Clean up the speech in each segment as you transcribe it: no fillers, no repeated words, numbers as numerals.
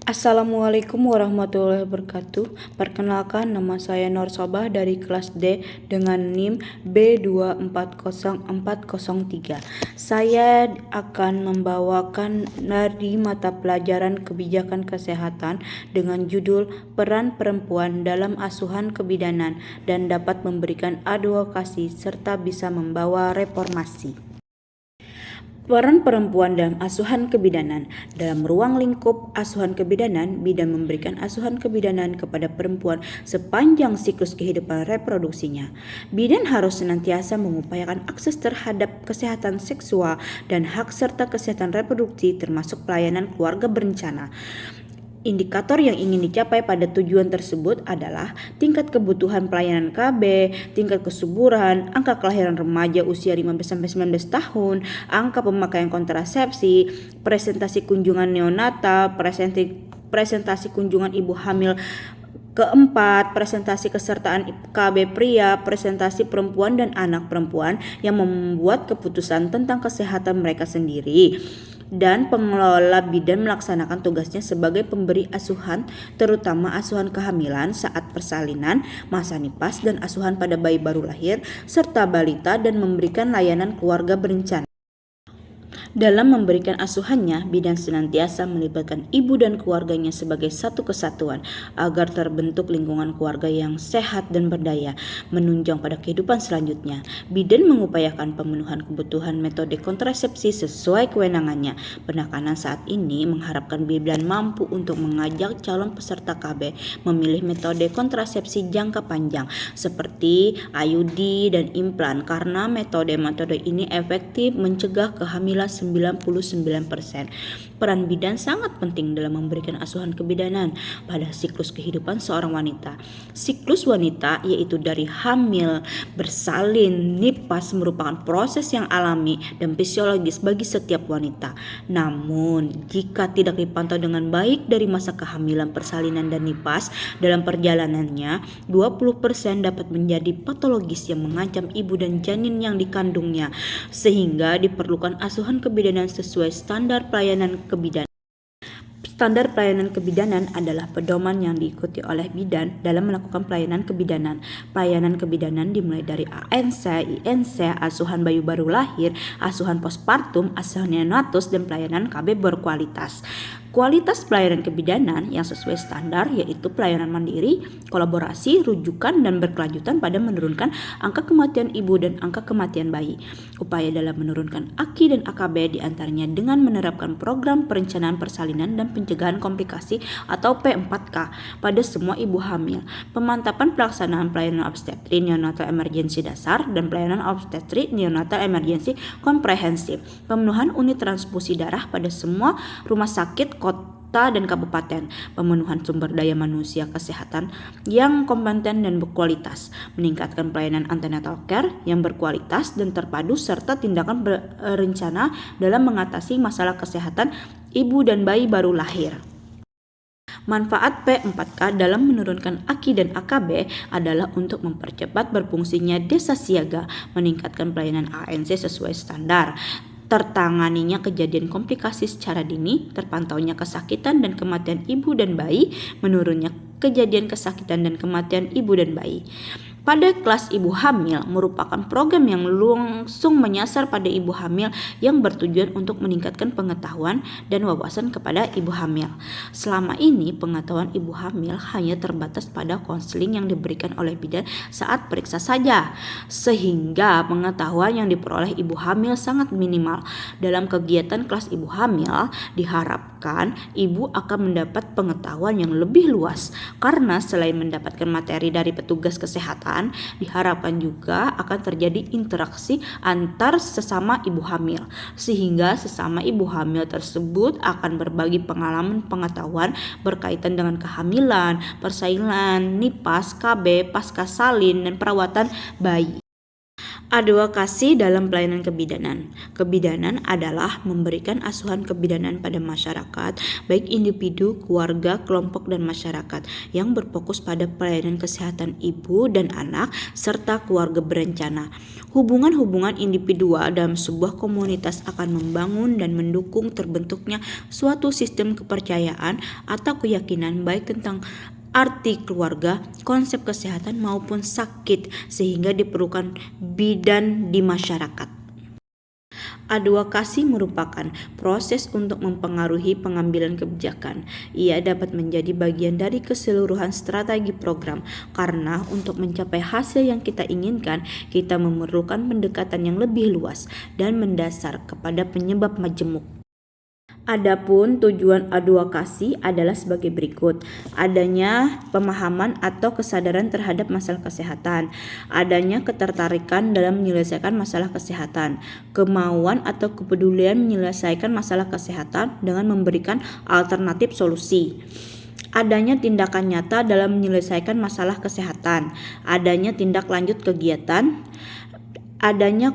Assalamualaikum warahmatullahi wabarakatuh. Perkenalkan, nama saya Nur Sobah dari kelas D dengan NIM B2404403. Saya akan membawakan dari mata pelajaran kebijakan kesehatan dengan judul Peran Perempuan dalam Asuhan Kebidanan dan dapat memberikan advokasi serta bisa membawa reformasi. Peran perempuan dalam asuhan kebidanan. Dalam ruang lingkup asuhan kebidanan, bidan memberikan asuhan kebidanan kepada perempuan sepanjang siklus kehidupan reproduksinya. Bidan harus senantiasa mengupayakan akses terhadap kesehatan seksual dan hak serta kesehatan reproduksi termasuk pelayanan keluarga berencana. Indikator yang ingin dicapai pada tujuan tersebut adalah tingkat kebutuhan pelayanan KB, tingkat kesuburan, angka kelahiran remaja usia 15-19 tahun, angka pemakaian kontrasepsi, presentasi kunjungan neonatal, presentasi kunjungan ibu hamil keempat, presentasi kesertaan KB pria, presentasi perempuan dan anak perempuan yang membuat keputusan tentang kesehatan mereka sendiri. Dan pengelola bidan melaksanakan tugasnya sebagai pemberi asuhan, terutama asuhan kehamilan saat persalinan, masa nifas, dan asuhan pada bayi baru lahir, serta balita, dan memberikan layanan keluarga berencana. Dalam memberikan asuhannya, bidan senantiasa melibatkan ibu dan keluarganya sebagai satu kesatuan agar terbentuk lingkungan keluarga yang sehat dan berdaya menunjang pada kehidupan selanjutnya. Bidan mengupayakan pemenuhan kebutuhan metode kontrasepsi sesuai kewenangannya. Penekanan saat ini mengharapkan bidan mampu untuk mengajak calon peserta KB memilih metode kontrasepsi jangka panjang seperti IUD dan implan karena metode-metode ini efektif mencegah kehamilan 99%. Peran bidan sangat penting dalam memberikan asuhan kebidanan pada siklus kehidupan seorang wanita. Siklus wanita yaitu dari hamil, bersalin, nifas merupakan proses yang alami dan fisiologis bagi setiap wanita. Namun, jika tidak dipantau dengan baik dari masa kehamilan, persalinan, dan nifas dalam perjalanannya, 20% dapat menjadi patologis yang mengancam ibu dan janin yang dikandungnya, sehingga diperlukan asuhan kebidanan sesuai standar pelayanan kebidanan. Standar pelayanan kebidanan adalah pedoman yang diikuti oleh bidan dalam melakukan pelayanan kebidanan. Pelayanan kebidanan dimulai dari ANC, INC, asuhan bayi baru lahir, asuhan postpartum, asuhan neonatus, dan pelayanan KB berkualitas. Kualitas pelayanan kebidanan yang sesuai standar yaitu pelayanan mandiri, kolaborasi, rujukan, dan berkelanjutan pada menurunkan angka kematian ibu dan angka kematian bayi. Upaya dalam menurunkan AKI dan AKB diantaranya dengan menerapkan program perencanaan persalinan dan pencegahan komplikasi atau P4K pada semua ibu hamil, pemantapan pelaksanaan pelayanan obstetri neonatal emergensi dasar dan pelayanan obstetri neonatal emergensi komprehensif, pemenuhan unit transfusi darah pada semua rumah sakit kota dan kabupaten, pemenuhan sumber daya manusia kesehatan yang kompeten dan berkualitas, meningkatkan pelayanan antenatal care yang berkualitas dan terpadu serta tindakan berencana dalam mengatasi masalah kesehatan ibu dan bayi baru lahir. Manfaat P4K dalam menurunkan AKI dan AKB adalah untuk mempercepat berfungsinya desa siaga, meningkatkan pelayanan ANC sesuai standar, tertanganinya kejadian komplikasi secara dini, terpantaunya kesakitan dan kematian ibu dan bayi, menurunnya kejadian kesakitan dan kematian ibu dan bayi. Pada kelas ibu hamil merupakan program yang langsung menyasar pada ibu hamil yang bertujuan untuk meningkatkan pengetahuan dan wawasan kepada ibu hamil. Selama ini pengetahuan ibu hamil hanya terbatas pada konseling yang diberikan oleh bidan saat periksa saja, sehingga pengetahuan yang diperoleh ibu hamil sangat minimal. Dalam kegiatan kelas ibu hamil diharapkan ibu akan mendapat pengetahuan yang lebih luas karena selain mendapatkan materi dari petugas kesehatan, diharapkan juga akan terjadi interaksi antar sesama ibu hamil, sehingga sesama ibu hamil tersebut akan berbagi pengalaman pengetahuan berkaitan dengan kehamilan, persalinan, nifas, KB, pasca salin, dan perawatan bayi. Advokasi dalam pelayanan kebidanan. Kebidanan adalah memberikan asuhan kebidanan pada masyarakat, baik individu, keluarga, kelompok, dan masyarakat yang berfokus pada pelayanan kesehatan ibu dan anak serta keluarga berencana. Hubungan-hubungan individual dalam sebuah komunitas akan membangun dan mendukung terbentuknya suatu sistem kepercayaan atau keyakinan baik tentang arti keluarga, konsep kesehatan maupun sakit sehingga diperlukan bidan di masyarakat. Advokasi merupakan proses untuk mempengaruhi pengambilan kebijakan. Ia dapat menjadi bagian dari keseluruhan strategi program karena untuk mencapai hasil yang kita inginkan, kita memerlukan pendekatan yang lebih luas dan mendasar kepada penyebab majemuk. Adapun tujuan advokasi adalah sebagai berikut: adanya pemahaman atau kesadaran terhadap masalah kesehatan, adanya ketertarikan dalam menyelesaikan masalah kesehatan, kemauan atau kepedulian menyelesaikan masalah kesehatan dengan memberikan alternatif solusi, adanya tindakan nyata dalam menyelesaikan masalah kesehatan, adanya tindak lanjut kegiatan, adanya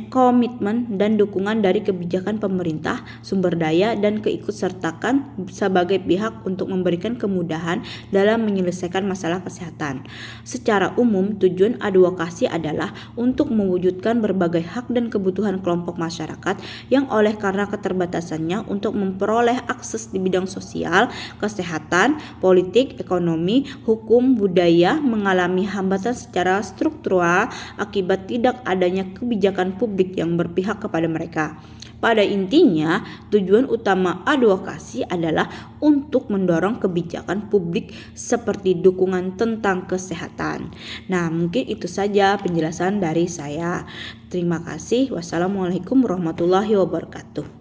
komitmen dan dukungan dari kebijakan pemerintah, sumber daya, dan keikutsertakan sebagai pihak untuk memberikan kemudahan dalam menyelesaikan masalah kesehatan. Secara umum, tujuan advokasi adalah untuk mewujudkan berbagai hak dan kebutuhan kelompok masyarakat yang oleh karena keterbatasannya untuk memperoleh akses di bidang sosial, kesehatan, politik, ekonomi, hukum, budaya mengalami hambatan secara struktural akibat tidak adanya kebijakan publik yang berpihak kepada mereka. Pada intinya, tujuan utama advokasi adalah untuk mendorong kebijakan publik seperti dukungan tentang kesehatan. Nah, mungkin itu saja penjelasan dari saya. Terima kasih. Wassalamualaikum warahmatullahi wabarakatuh.